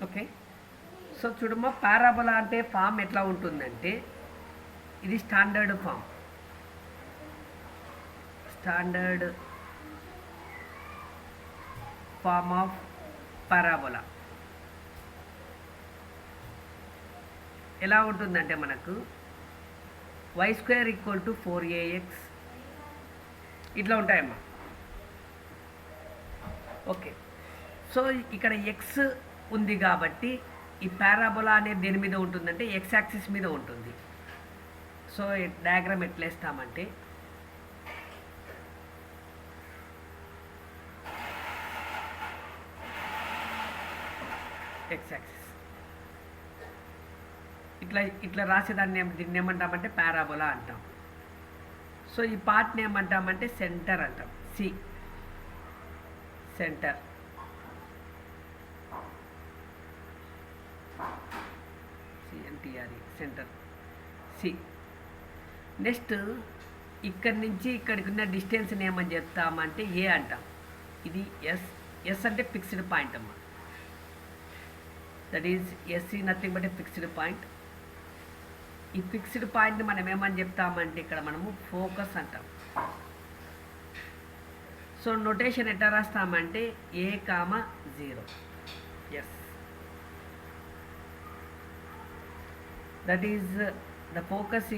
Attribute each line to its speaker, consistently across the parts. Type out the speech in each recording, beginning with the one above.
Speaker 1: Okay. So చూడమ్మా, parabola అంటే form ఎట్లా ఉంటుందంటే ఇది standard form. Standard form of parabola ఎలా ఉంటుందంటే మనకు y² = 4ax ఇట్లా ఉంటాయమ్మా. ఓకే. సో ఇక్కడ ఎక్స్ ఉంది కాబట్టి ఈ పారాబోలా అనేది దేని మీద ఉంటుందంటే ఎక్స్ యాక్సిస్ మీద ఉంటుంది. సో డయాగ్రామ్ ఎట్లా వేస్తామంటే ఎక్స్ యాక్సిస్ ఇట్లా రాసేదాన్ని దీన్ని ఏమంటామంటే పారాబోలా అంటాం. సో ఈ పార్ట్ని ఏమంటామంటే సెంటర్ అంటాం. C center. C N T R E center C. Next ఇక్కడి నుంచి ఇక్కడికి ఉన్న డిస్టెన్స్ని ఏమని చెప్తామంటే ఏ అంటాం. ఇది ఎస్. ఎస్ అంటే ఫిక్స్డ్ పాయింట్ అమ్మా. దట్ ఈజ్ ఎస్ ఈ nothing but A fixed point. ఈ ఫిక్స్డ్ పాయింట్ని మనం ఏమని చెప్తామంటే ఇక్కడ మనము ఫోకస్ అంటాం. సో నొటేషన్ ఎట్లా రాస్తామంటే a,0 S. That is the focus =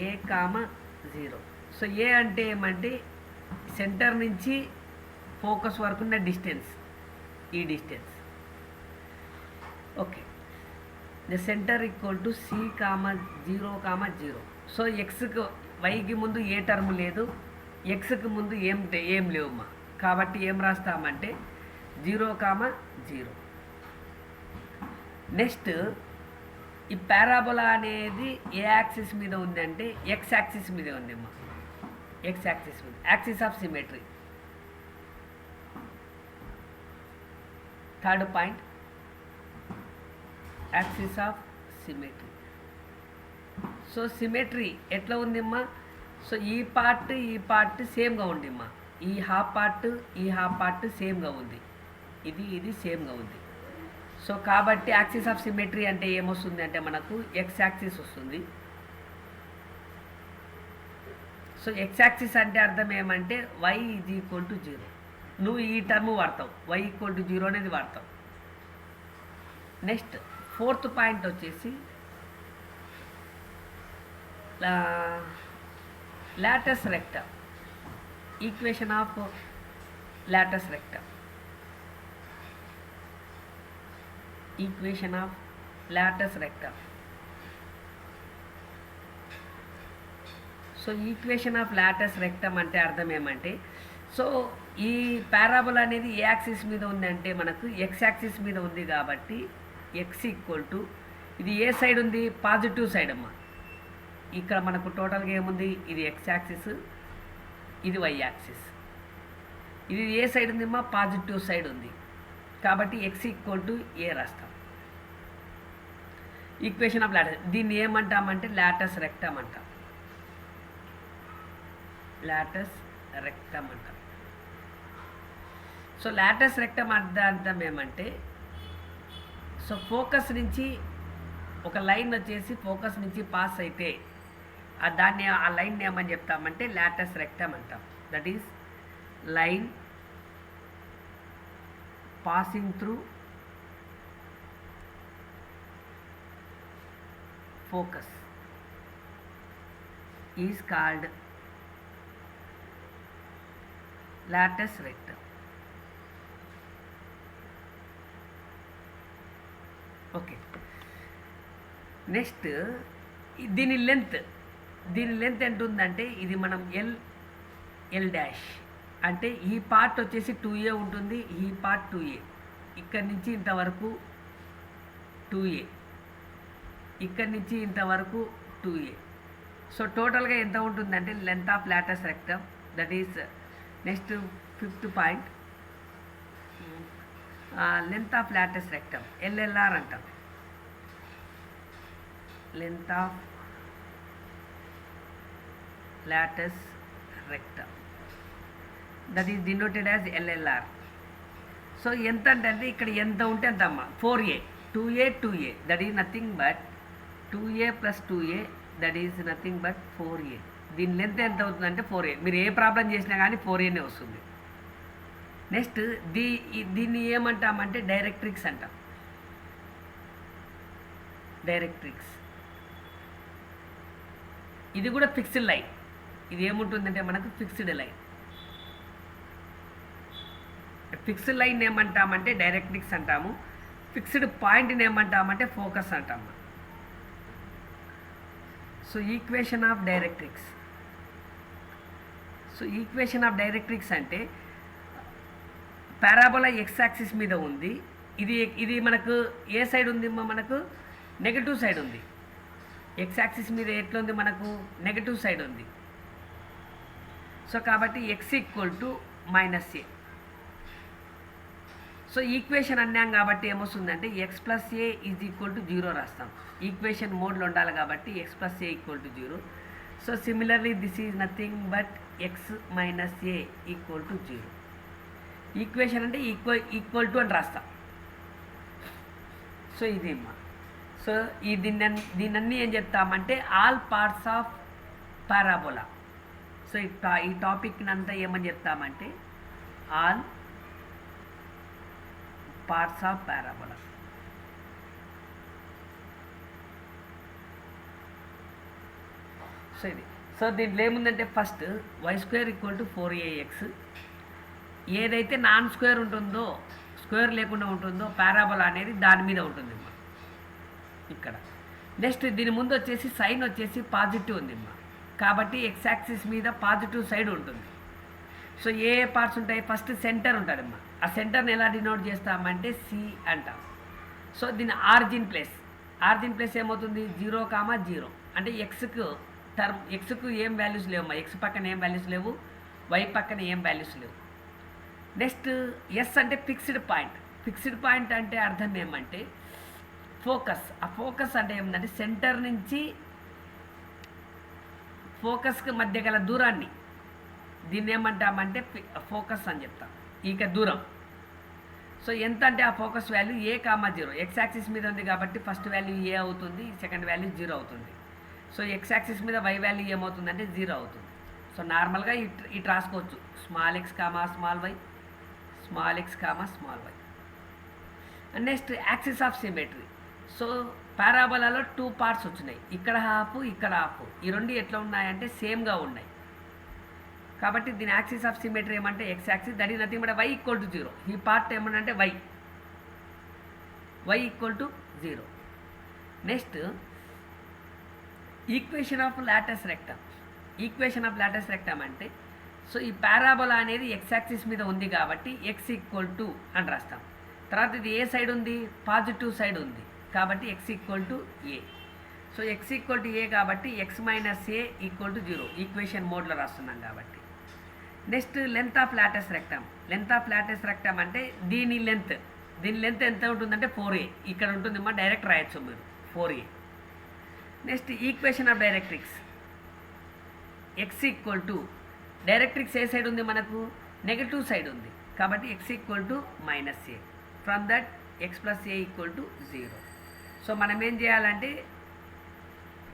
Speaker 1: a,0. So A అంటే ఏమంటే సెంటర్ నుంచి ఫోకస్ వరకు ఉన్న డిస్టెన్స్, ఈ distance. Okay. The center = c,0, 0. So ఎక్స్కి వైకి ముందు ఏ టర్మ్ లేదు, ఎక్స్కి ముందు ఏం లేవమ్మా. కాబట్టి ఏం రాస్తామంటే 0,0. నెక్స్ట్ ఈ పారాబోలా అనేది ఏ యాక్సిస్ మీద ఉందంటే ఎక్స్ యాక్సిస్ మీద ఉందమ్మా. ఎక్స్ యాక్సిస్ మీద, axis of symmetry. Third point, axis of symmetry. So symmetry ఎట్లా ఉందమ్మా. సో ఈ పార్ట్ సేమ్గా ఉందమ్మా. ఈ హాఫ్ పార్ట్ సేమ్గా ఉంది. ఇది సేమ్గా ఉంది. సో కాబట్టి యాక్సిస్ ఆఫ్ సిమెట్రీ అంటే ఏమొస్తుంది అంటే మనకు ఎక్స్ యాక్సిస్ వస్తుంది. సో ఎక్స్ యాక్సిస్ అంటే అర్థం ఏమంటే y = 0. నువ్వు ఈ టర్మ్ వాడతావు, y = 0 అనేది వాడతావు. నెక్స్ట్ ఫోర్త్ పాయింట్ వచ్చేసి Lotus rectum. Equation of latus rectum. Equation of latus rectum. So equation of latus rectum అంటే అర్థం ఏమంటే, సో ఈ పారాబోలా అనేది ఏ యాక్సిస్ మీద ఉందంటే మనకు ఎక్స్ యాక్సిస్ మీద ఉంది కాబట్టి x = ఇది ఏ సైడ్ ఉంది, పాజిటివ్ సైడ్ అమ్మా. ఇక్కడ మనకు టోటల్గా ఏముంది, ఇది ఎక్స్ యాక్సిస్, ఇది y యాక్సిస్. ఇది ఏ సైడ్ ఉందమ్మా, పాజిటివ్ సైడ్ ఉంది కాబట్టి x = a రాస్తాం. Equation of Lotus. దీన్ని ఏమంటామంటే లాటస్ రెక్టమ్ అంటాం. లాటస్ రెక్టమ్ అంటాం. సో లాటస్ రెక్టమ్ అర్థం ఏమంటే, సో ఫోకస్ నుంచి ఒక లైన్ వచ్చేసి ఫోకస్ నుంచి పాస్ అయితే ఆ లైన్ ఏమని చెప్తామంటే లాటస్ రెక్టమ్ అంటాం. That is line passing through focus is called Lotus rectum. Okay. Next దీని లెంత్ ఎంత ఉందంటే ఇది మనం L' అంటే ఈ పార్ట్ వచ్చేసి 2a ఉంటుంది, ఈ పార్ట్ 2a. ఇక్కడి నుంచి ఇంతవరకు 2a, ఇక్కడి నుంచి ఇంతవరకు 2a. సో టోటల్గా ఎంత ఉంటుందంటే length of latus rectum. That is next fifth point, length of latus rectum LLR అంటాం. Length of latus rectum, that is denoted as LLR. So ఎంత అంటే ఇక్కడ ఎంత ఉంటే ఎంత అమ్మ 4a 2a that is nothing but 2a + 2a that is nothing but 4a. దీని length ఎంత అవుతుందంటే 4a. మీరు ఏ ప్రాబ్లం చేసినా కానీ 4aనే వస్తుంది. నెక్స్ట్ దీన్ని ఏమంటామంటే డైరెక్ట్రిక్స్ అంటాం. డైరెక్ట్రిక్స్ ఇది కూడా ఫిక్స్డ్ లైన్. ఇది ఏముంటుందంటే మనకు ఫిక్స్డ్ లైన్. ఫిక్స్డ్ లైన్ ఏమంటామంటే డైరెక్ట్రిక్స్ అంటాము. ఫిక్స్డ్ పాయింట్ని ఏమంటామంటే ఫోకస్ అంటాము. So equation of directrix. So equation of directrix అంటే పారాబోలా ఎక్స్ యాక్సిస్ మీద ఉంది. ఇది మనకు ఏ సైడ్ ఉంది? మనకు నెగటివ్ సైడ్ ఉంది. ఎక్స్ యాక్సిస్ మీద ఎట్లా ఉంది? మనకు నెగటివ్ సైడ్ ఉంది. సో కాబట్టి x = -a. సో ఈక్వేషన్ అన్నాం కాబట్టి ఏమొస్తుందంటే x + a = 0 రాస్తాం. ఈక్వేషన్ మోడ్లో ఉండాలి కాబట్టి x + a = 0. So similarly this is nothing but x - a = 0. Equation అంటే ఈక్వల్ టు అని రాస్తాం. సో ఇదేమ్మా. సో దీన్ని ఏం చెప్తామంటే all parts of parabola. So ఈ టాపిక్ని అంతా ఏమని చెప్తామంటే all parts of parabola. So దీంట్లో ఏముందంటే ఫస్ట్ y² = 4ax. ఏదైతే నాన్ స్క్వేర్ ఉంటుందో, స్క్వేర్ లేకుండా ఉంటుందో పారాబోలా అనేది దాని మీద ఉంటుంది ఇక్కడ. నెక్స్ట్ దీని ముందు వచ్చేసి సైన్ వచ్చేసి పాజిటివ్ ఉంది కాబట్టి ఎక్స్ యాక్సిస్ మీద పాజిటివ్ సైడ్ ఉంటుంది. సో ఏ పార్ట్స్ ఉంటాయి? ఫస్ట్ సెంటర్ ఉంటుందమ్మా. ఆ సెంటర్ని ఎలా డినోట్ చేస్తామంటే సి అంటాం. సో దీని ఆరిజిన్ ప్లేస్ ఏమవుతుంది? 0, 0 అంటే ఎక్స్కు ఏం వాల్యూస్ లేవమ్మా. ఎక్స్ పక్కన ఏం వాల్యూస్ లేవు, వై పక్కన ఏం వాల్యూస్ లేవు. నెక్స్ట్ ఎస్ అంటే ఫిక్స్డ్ పాయింట్ అంటే అర్థం ఏమంటే ఫోకస్. ఆ ఫోకస్ అంటే ఏమిటంటే సెంటర్ నుంచి ఫోకస్కి మధ్య గల దూరాన్ని దీన్ని ఏమంటామంటే ఫోకస్ అని చెప్తాం. ఇక దూరం. సో ఎంత అంటే ఆ focus value a, 0. X axis మీద ఉంది కాబట్టి ఫస్ట్ వాల్యూ a అవుతుంది, సెకండ్ వాల్యూ 0 అవుతుంది. సో ఎక్స్ యాక్సిస్ మీద y వాల్యూ ఏమవుతుందంటే 0 అవుతుంది. సో నార్మల్గా ఇటు రాసుకోవచ్చు small x, small y, small x, small y. And next axis of symmetry. So పారాబోలాలో 2 పార్ట్స్ వచ్చినాయి. ఇక్కడ హాఫ్, ఇక్కడ హాఫ్. ఈ రెండు ఎట్లా ఉన్నాయంటే సేమ్గా ఉన్నాయి. కాబట్టి దీని యాక్సిస్ ఆఫ్ సిమెట్రీ ఏమంటే X axis that is nothing but y = 0. ఈ పార్ట్ ఏమనంటే y = 0. Next equation of latus rectum అంటే సో ఈ పారాబోలా అనేది ఎక్స్ యాక్సిస్ మీద ఉంది కాబట్టి x = అని రాస్తాం. తర్వాత ఇది ఏ సైడ్ ఉంది? పాజిటివ్ సైడ్ ఉంది కాబట్టి x = a. So x = a కాబట్టి x - a = 0 ఈక్వేషన్ మోడ్లో రాస్తున్నాం కాబట్టి. Next length of latus rectum అంటే దీని లెంత్ ఎంత ఉంటుందంటే 4a. ఇక్కడ ఉంటుంది డైరెక్ట్ రాయొచ్చు మీరు 4a. Next equation of directrix. x = directrix A side ఉంది? మనకు నెగటివ్ సైడ్ ఉంది కాబట్టి x = -a. From that x + a = 0. So మనం ఏం చేయాలంటే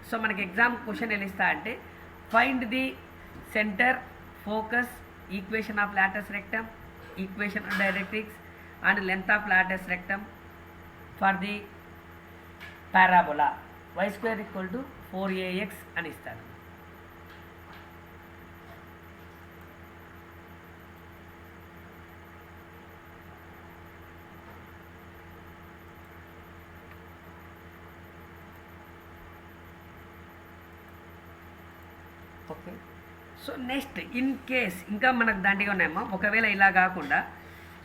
Speaker 1: సో మనకి ఎగ్జామ్ క్వశ్చన్ ఎలా ఇస్తా అంటే find the centre, focus, equation of latus rectum, equation of directrix and length of latus rectum for the parabola y² = 4ax అని ఇస్తాను. Okay. So next in case ఇంకా మనకు దండిగా ఉన్నాయమ్మా. ఒకవేళ ఇలా కాకుండా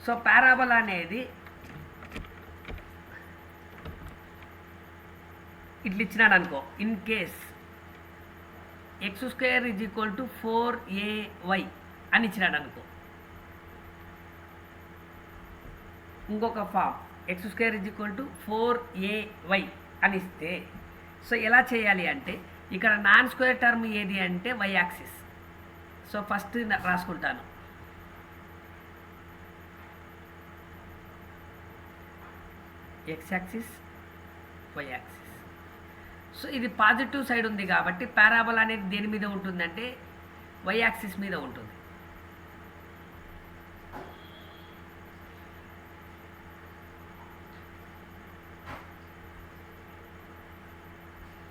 Speaker 1: సో పారాబోలా అనేది ఇట్లా ఇచ్చినాడు అనుకో. ఇన్ కేస్ x² = 4ay అని ఇచ్చినాడు అనుకో. ఇంకొక ఫామ్ x² = 4ay అని ఇస్తే సో ఎలా చేయాలి అంటే ఇక్కడ నాన్ స్క్వేర్ టర్మ్ ఏది అంటే y యాక్సిస్. సో ఫస్ట్ రాసుకుంటాను x axis, y axis. So ఇది పాజిటివ్ సైడ్ ఉంది కాబట్టి పారాబోలా అనేది దేని మీద ఉంటుందంటే వై యాక్సిస్ మీద ఉంటుంది.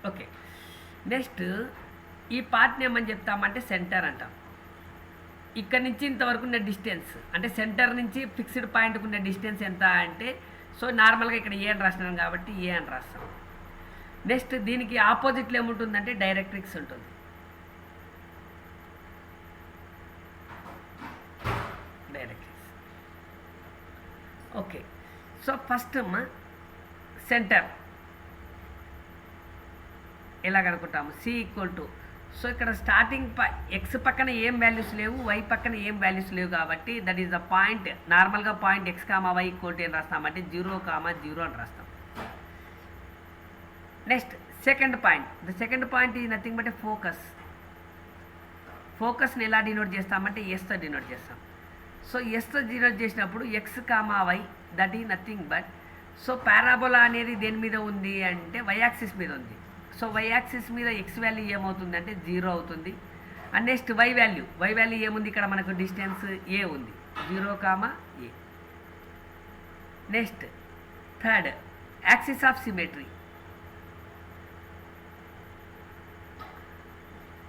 Speaker 1: ఓకే, నెక్స్ట్ ఈ పార్ట్ని ఏమని చెప్తామంటే సెంటర్ అంటాం. ఇక్కడ నుంచి ఇంతవరకు ఉన్న డిస్టెన్స్ అంటే సెంటర్ నుంచి ఫిక్స్డ్ పాయింట్కి ఉన్న డిస్టెన్స్ ఎంత అంటే, సో నార్మల్గా ఇక్కడ ఏ అని రాసినాను కాబట్టి ఏ అని రాస్తాం. నెక్స్ట్ దీనికి ఆపోజిట్లో ఏముంటుందంటే డైరెక్ట్రిక్స్ ఉంటుంది. Directrix. Okay, so first center ఎలాగనుకుంటాము, సి ఈక్వల్ టు, సో ఇక్కడ స్టార్టింగ్ ఎక్స్ పక్కన ఏం వాల్యూస్ లేవు, వై పక్కన ఏం వాల్యూస్ లేవు కాబట్టి దట్ ఈస్ ద పాయింట్. నార్మల్గా point X comma Y equal to ఏం రాస్తామంటే 0,0 అని రాస్తాం. Next second point, the second point is nothing but A focus. ఫోకస్ని ఎలా డినోట్ చేస్తామంటే ఎస్తో డినోట్ చేస్తాం. సో ఎస్తో డినోట్ చేసినప్పుడు X comma Y that is nothing but, so parabola అనేది దేని మీద ఉంది అంటే వై యాక్సిస్ మీద ఉంది. సో వై యాక్సిస్ మీద ఎక్స్ వాల్యూ ఏమవుతుంది అంటే 0 అవుతుంది. అండ్ నెక్స్ట్ వై వాల్యూ ఏముంది ఇక్కడ మనకు డిస్టెన్స్ ఏ ఉంది, 0,a. Next third axis of symmetry.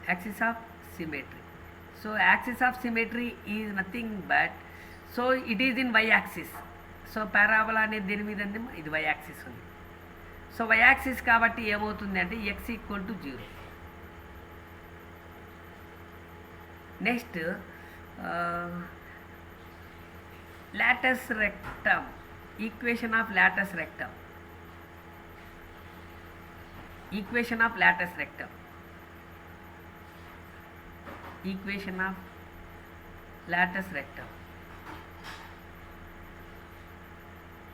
Speaker 1: Axis of symmetry, so axis of symmetry is nothing but, so it is in y axis. So parabola అనేది దేని మీద ఉంది, ఇది వై యాక్సిస్ ఉంది. సో వై యాక్సిస్ కాబట్టి ఏమవుతుంది అంటే x equal to 0. Next latus rectum, equation of latus rectum. Equation of latus rectum, equation of latus rectum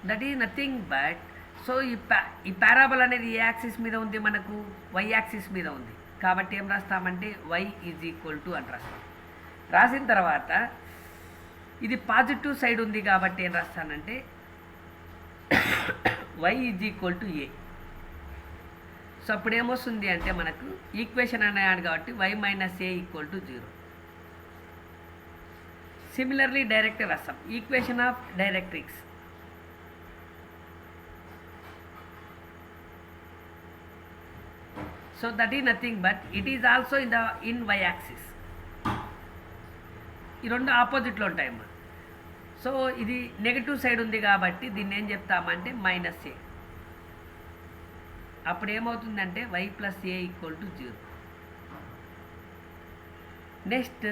Speaker 1: that is nothing but, so ఈ పారాబోల్ అనేది ఏ యాక్సిస్ మీద ఉంది మనకు, వై యాక్సిస్ మీద ఉంది కాబట్టి ఏం రాస్తామంటే వై ఈజ్ ఈక్వల్ టు అని రాస్తాం. రాసిన తర్వాత ఇది పాజిటివ్ సైడ్ ఉంది కాబట్టి ఏం రాస్తానంటే Y is equal to A. So అప్పుడు ఏమొస్తుంది అంటే మనకు ఈక్వేషన్ అన్నాడు కాబట్టి Y minus A equal to 0. Similarly direct రాస్తాం, equation of directrix. So that is nothing but it is also in y axis. ఈ రెండు ఆపోజిట్లో ఉంటాయమ్మా. సో ఇది నెగటివ్ సైడ్ ఉంది కాబట్టి దీన్ని ఏం చెప్తామంటే మైనస్ ఏ. అప్పుడు ఏమవుతుందంటే y plus a equal to 0. Next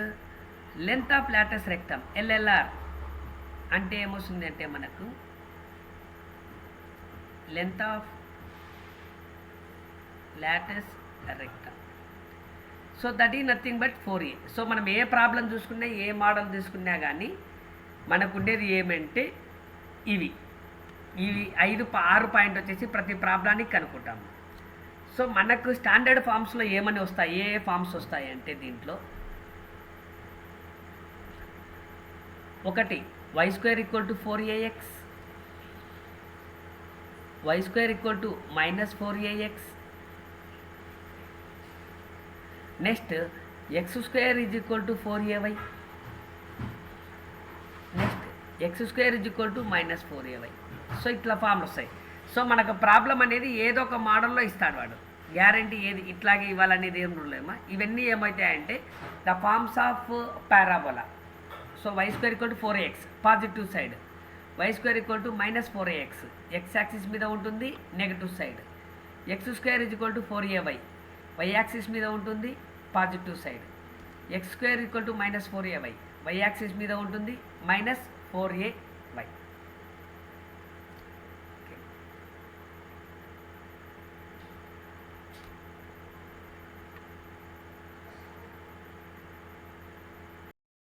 Speaker 1: length of latus rectum, LLR అంటే ఏమొస్తుంది అంటే మనకు length of latus rectum. So that is nothing but 4a. So మనం ఏ ప్రాబ్లం చూసుకున్నా ఏ మోడల్ తీసుకున్నా కానీ మనకు ఉండేది ఏమంటే ఇవి 6 పాయింట్ వచ్చేసి ప్రతి ప్రాబ్లానికి కనుక్కుంటాము. సో మనకు స్టాండర్డ్ ఫామ్స్లో ఏమని వస్తాయి, ఏ ఫామ్స్ వస్తాయి అంటే దీంట్లో ఒకటి y square equal to 4ax, y square equal to minus 4ax. Next x square is equal to 4ay. Next x square is equal to minus 4ay. So ఇట్లా ఫామ్లు వస్తాయి. సో మనకు ప్రాబ్లం అనేది ఏదో ఒక మోడల్లో ఇస్తాడు వాడు, గ్యారంటీ ఏది ఇట్లాగే ఇవ్వాలనేది ఏం రూలేమా. ఇవన్నీ ఏమవుతాయంటే the forms of parabola. So Y square equal to 4ax positive side, Y square equal to minus 4ax X axis మీద ఉంటుంది negative side, X square is equal to 4ay Y axis మీద ఉంటుంది positive side, X square equal to minus 4ay Y axis మీద ఉంటుంది minus 4a